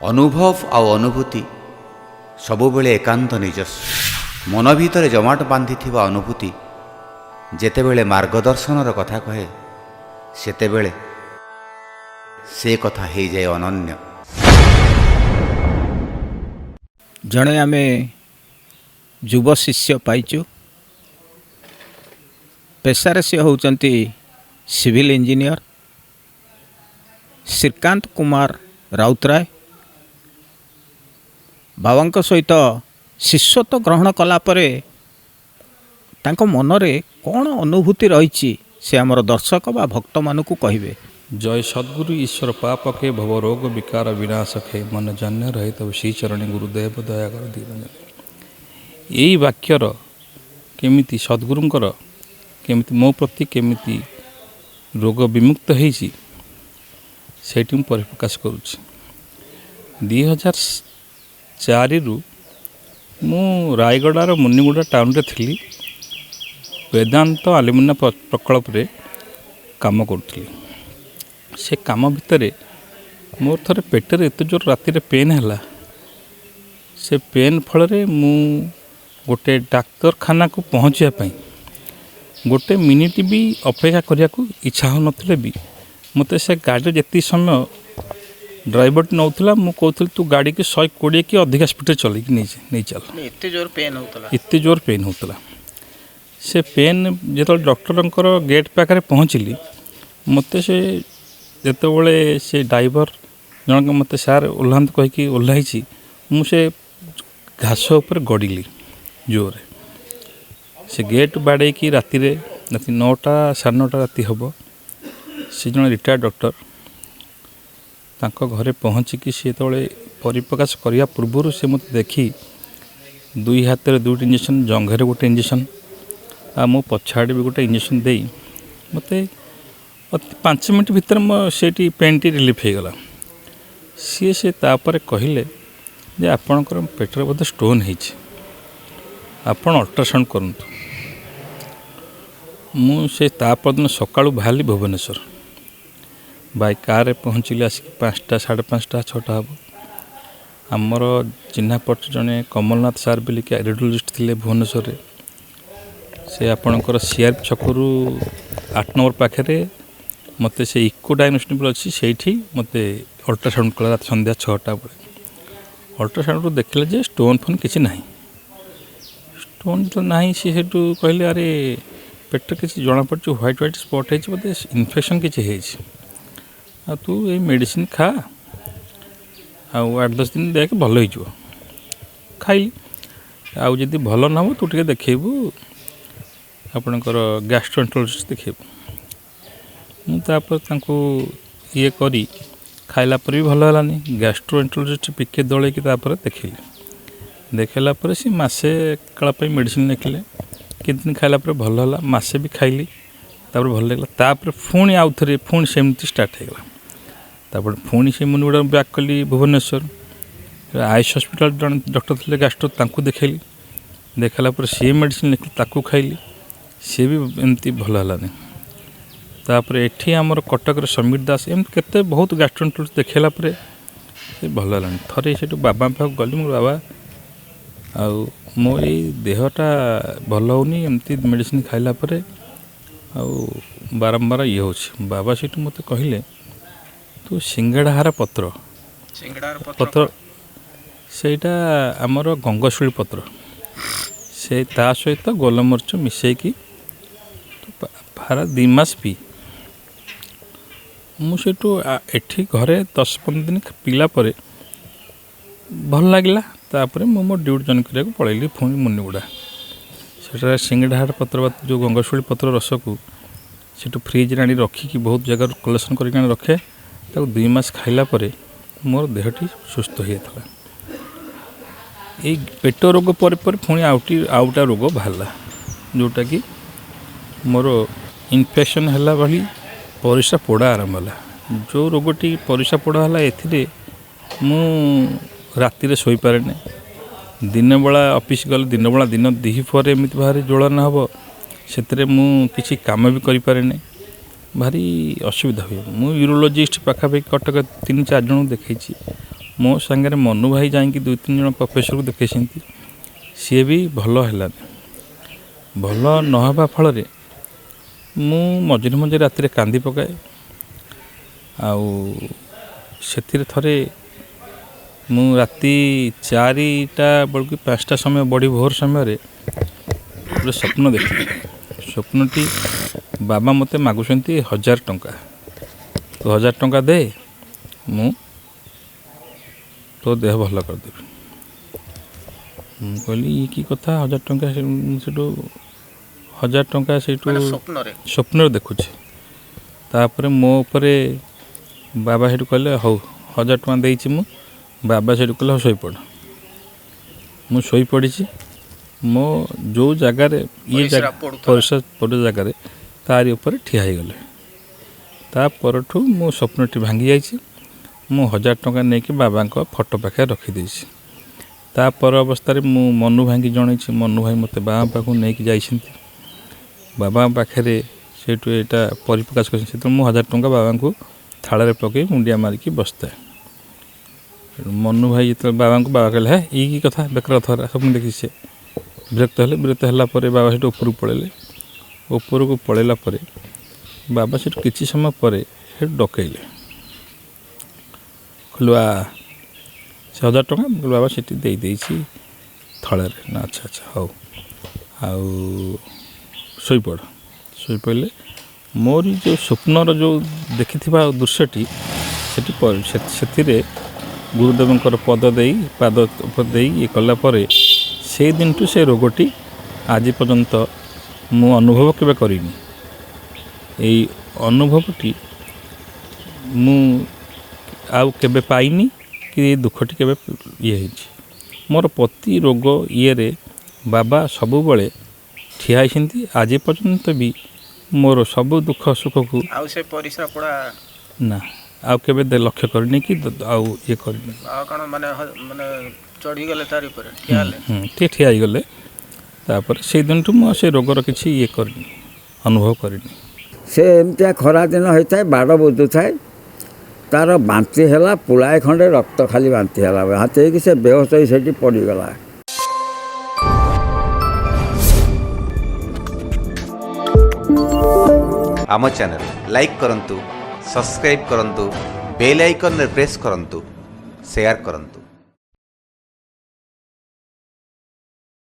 अनुभव आउ अनुभूति सबुबेले एकांत निजस्व मन भितर जमाट बांधि अनुभूति जेतेबेले मार्गदर्शनर कथा कहे सेतेबेले से कथा हो जाए अनन्य। जड़े आमे युव शिष्य पाइचु पेशारे सी होचंती सिविल इंजीनियर श्रीकांत कुमार राउतराय बाबांक सहित शिष्यत्व ग्रहण कलापरे तांको मनरे कौन अनुभूति रही से आमर दर्शक बा भक्त मानकु कहिबे। जय सद्गुरु ईश्वर पाप के भव रोग विकार विनाशके मन जान्य रहे तब श्री चरणी गुरुदेव दयाकर दीन। यही वाक्यर केमिति सद्गुरुंकर केमिति मो प्रति केमिति रोग विमुक्त होइछि सेठी मु परिप्रकाश करुछि। 2004 रु मु रायगड़ार मुनिगुड़ा टाउन रे थिली वेदांत आलुमिना प्रकल्प रे काम करुଥିଲି। से काम भितर मोर थरे पेटर एत जोर राति रे पेन है से पेन फल मु गोटे डाक्तरखाना को पहुँचापी गोटे मिनिट भी अपेक्षा करने को इच्छा हो नथिले भी मते से गाड़ी जेती समय ड्राइवर नौला मु कहूँ तू गाड़ी के 120 कि अधिक स्पीड चल नहीं चल एत जोर पेन होता से पेन जो डॉक्टर गेट पाखे पहुँचली मते से जितेबले से ड्राइवर जनक मत सार ओह्लांत कहीकि ओह्लाई मुझे घास उपर गड़िली जोर से गेट बाड़े कि राति 9टा 9:30 राति हम से जन रिटायर्ड डॉक्टर तांको घरे पहुँचिकी सी तो परिप्रकाश करने पूर्व से मत देखी 2 हाथ में 2टी इंजेक्शन जंघे गोटे इंजेक्शन आ मो पछाड़े भी गोटे इंजेक्शन दे मत 5 मिनट भीतर मो सेठी पेनटी रिलीफ हो गला। सी से तापर कहले जे आपणकर पेटर बोधे स्टोन होइछि आपण अल्ट्रासाउंड करंतु। मु से तापर दिन सकाळु बाहली भुवनेश्वर बाय कार पहुँचली आसिक 5टा 5:30 6टा हम आमर चिन्हा पट जड़े कमलनाथ सार बोलिक रेडियोलॉजिस्ट थे भुवनेश्वर से आपणकर सीआर छकरू 8 नंबर पाखे मत से इको डायग्नोस्टिक अच्छी से मत अल्ट्रासाउंड कला संध्या 6टा बेले अल्ट्रासाउंड देखले जे स्टोन फोन किसी ना स्टोन जो ना सी कहले अरे पेट किसी जना पड़े व्हाइट व्हाइट स्पट हो बोधे इन्फेक्शन किसी आ तू ये मेडिसिन खा आ 8-10 दिन देख भल हो खाइली आउ जदि भल ना हो तू टे देखबू आपणकर गैस्ट्रोएंटरोलॉजिस्ट देखबू मुझे ये करी खाइला पर भी भल है गैस्ट्रोएंटरोलॉजिस्ट पिके दौड़े कि देखिली देखला पर सी मासे काल मेडिसिन लिखिले कि दिन खाइला पर भल है मासे भी खाइली तापर भल लगला तापर पुणी आउ थे पुणी सेमती स्टार्ट होगा तापर पुणी से मुनिगुड़ा बैक कली भुवनेश्वर आयुष हॉस्पिटल जन डॉक्टर थे गैस्ट्रो तांको देखली देखला पर सी मेडिसिन लिखली ताकू खाइली सी भी एमती भल है तापर एठी आमर कटक समीर दास एम केते बहुत गैस्ट्रोएंटरोलॉजिस्ट देखला पर से भल है थरे से बाबा पाक गली मोर बाबा आउ मो देहटा भल होनी एमती मेडिसिन खाइला पर आउ बारंबार ये हो बाबा से मत कहले तू सिंगड़ाहार पत्र सेटा आमर गंगशिली पत्र से ता सहित गोलमरीच मिसेकी भारा 2 मास पी मुझे एठी घरे 10-15 दिन पीला पर भल लगे तापर मो मो ड्यूटी जॉइन करा पलैली पुणी मुनिगुड़ा से सिंगड़ाहार पत्र जो गंगशिली पत्र रस को से फ्रिज आनी रखिकी बहुत जगह कलेक्शन कर रखे 2 मास खाइला पर मोर देहटी सुस्थ हो जाता ये पेट रोग पर पुणी आउटा रोग बाहरला जोटा कि मोर इन्फेक्शन है भाई परिस्रा पोड़ा आरंभ है जो रोगटी परिस्रा पोड़ा है ए मु राति शोई पारे दिन बेला ऑफिस गले दिन बेला दिन दिपर एमती बाहर ज्वलन हम से मु किसी काम भी करें भारी असुविधा हुए। मु यूरोलोजिस्ट पाखापाखि कटक 3-4 जन देखी ମୋ ସାଙ୍ଗରେ ମନୁ ଭାଇ ଯାଇକି 2-3 ଜଣ ପ୍ରଫେସରକୁ ଦେଖେଇଛନ୍ତି, ସିଏ ବି ଭଲ ହେଲାନି। ଭଲ ନ ହେବା ଫଳରେ ମୁଁ ମଝିରେ ମଝିରେ ରାତିରେ କାନ୍ଦି ପକାଏ। ଆଉ ସେଥିରେ ଥରେ ମୁଁ ରାତି 4ଟା ବେଳକୁ 5ଟା ସମୟ ବଡ଼ି ଭୋର ସମୟରେ ଗୋଟେ ସ୍ୱପ୍ନ ଦେଖିଲି। ସ୍ୱପ୍ନଟି ବାବା ମୋତେ ମାଗୁଛନ୍ତି 1000 ଟଙ୍କା, ତୁ 1000 ଟଙ୍କା ଦେ, ମୁଁ ତୋ ଦେହ ଭଲ କରିଦେବି। ମୁଁ କହିଲି ଇଏ କି କଥା, 1000 ଟଙ୍କା? ସେଠୁ 1000 ଟଙ୍କା ସେଇଠୁ ସ୍ୱପ୍ନରେ ଦେଖୁଛି। ତାପରେ ମୋ ଉପରେ ବାବା ସେଇଠୁ କହିଲେ ହଉ 1000 ଟଙ୍କା ଦେଇଛି ମୁଁ। ବାବା ସେଇଠୁ କହିଲେ ହଉ ଶୋଇପଡ଼। ମୁଁ ଶୋଇପଡ଼ିଛି। ମୋ ଯେଉଁ ଜାଗାରେ ପରିସ୍ରା ପଡ଼ୁ ଜାଗାରେ ତାରି ଉପରେ ଠିଆ ହେଇଗଲେ। ତା ପରଠୁ ମୋ ସ୍ୱପ୍ନଟି ଭାଙ୍ଗି ଯାଇଛି। ମୁଁ 1000 ଟଙ୍କା ନେଇକି ବାବାଙ୍କ ଫଟୋ ପାଖରେ ରଖିଦେଇଛି। ତା ପର ଅବସ୍ଥାରେ ମୁଁ ମନୁ ଭାଇକି ଜଣେଇଛି। ମନୁ ଭାଇ ମୋତେ ବାବା ପାଖକୁ ନେଇକି ଯାଇଛନ୍ତି। ବାବାଙ୍କ ପାଖରେ ସେଇଠୁ ଏଇଟା ପରିପ୍ରକାଶ କରିଛନ୍ତି। ସେତେବେଳେ ମୁଁ 1000 ଟଙ୍କା ବାବାଙ୍କୁ ଥାଳରେ ପକାଇ ମୁଣ୍ଡିଆ ମାରିକି ବସିଥାଏ। ମନୁ ଭାଇ ଯେତେବେଳେ ବାବାଙ୍କୁ, ବାବା କହିଲେ ହେ ଇଏ କି କଥା, ବେକାର କଥା ସ୍ୱପ୍ନ ଦେଖିଛି। ସେ ବିରକ୍ତ ହେଲେ। ବିରକ୍ତ ହେଲା ପରେ ବାବା ସେଠୁ ଉପରକୁ ପଳେଇଲେ। ଉପରକୁ ପଳେଇଲା ପରେ ବାବା ସେଠୁ କିଛି ସମୟ ପରେ ସେଠୁ ଡକେଇଲେ, କହିଲେ ସେ 1000 ଟଙ୍କା। ମୁଁ କହିଲି ବାବା ସେଠି ଦେଇଦେଇଛି ଥଳରେ। ନା ଆଚ୍ଛା ଆଚ୍ଛା ହଉ, ଆଉ ଶୋଇପଡ଼। ଶୋଇପଡ଼ିଲେ। ମୋର ଯେଉଁ ସ୍ୱପ୍ନର ଯେଉଁ ଦେଖିଥିବା ଦୃଶ୍ୟଟି ସେଠି ସେଥିରେ ଗୁରୁଦେବଙ୍କର ପଦ ଦେଇ ପାଦ ଦେଇ ଇଏ କଲା ପରେ ସେଇ ଦିନଠୁ ସେ ରୋଗଟି ଆଜି ପର୍ଯ୍ୟନ୍ତ ମୁଁ ଅନୁଭବ କେବେ କରିନି। ଏଇ ଅନୁଭବଟି ମୁଁ ଆଉ କେବେ ପାଇନି କି ଏ ଦୁଃଖଟି କେବେ ଇଏ ହେଇଛି। ମୋର ପ୍ରତି ରୋଗ ଇଏରେ ବାବା ସବୁବେଳେ ଠିଆ ହେଇଛନ୍ତି। ଆଜି ପର୍ଯ୍ୟନ୍ତ ବି ମୋର ସବୁ ଦୁଃଖ ସୁଖକୁ ଆଉ ସେ ପରିସ୍ରା ପଡ଼ା ନା ଆଉ କେବେ ଲକ୍ଷ୍ୟ କରିନି କି ଆଉ ଇଏ କରିନି। ଆଉ କ'ଣ ମାନେ ଚଢ଼ିଗଲେ ତାରି ଉପରେ ଠିଆ ହେଲେ? ଟିକେ ଠିଆ ହେଇଗଲେ। ତାପରେ ସେଇ ଦିନଠୁ ମୁଁ ସେ ରୋଗର କିଛି ଇଏ କରିନି, ଅନୁଭବ କରିନି। ସେ ଏମିତିଆ ଖରାଦିନ ହେଇଥାଏ, ବାଡ଼ ବୁଝୁଥାଏ, ତାର ବାନ୍ତି ହେଲା, ପୁଳାଏ ଖଣ୍ଡେ ରକ୍ତ ଖାଲି ବାନ୍ତି ହେଲା, ବାନ୍ତି ହେଇକି ସେ ବେହୋସ ହେଇ ସେଠି ପଡ଼ିଗଲା। ଆମ ଚ୍ୟାନେଲ ଲାଇକ୍ କରନ୍ତୁ, ସବସ୍କ୍ରାଇବ୍ କରନ୍ତୁ, ବେଲ୍ ଆଇକନ୍ରେ ପ୍ରେସ୍ କରନ୍ତୁ, ସେୟାର କରନ୍ତୁ।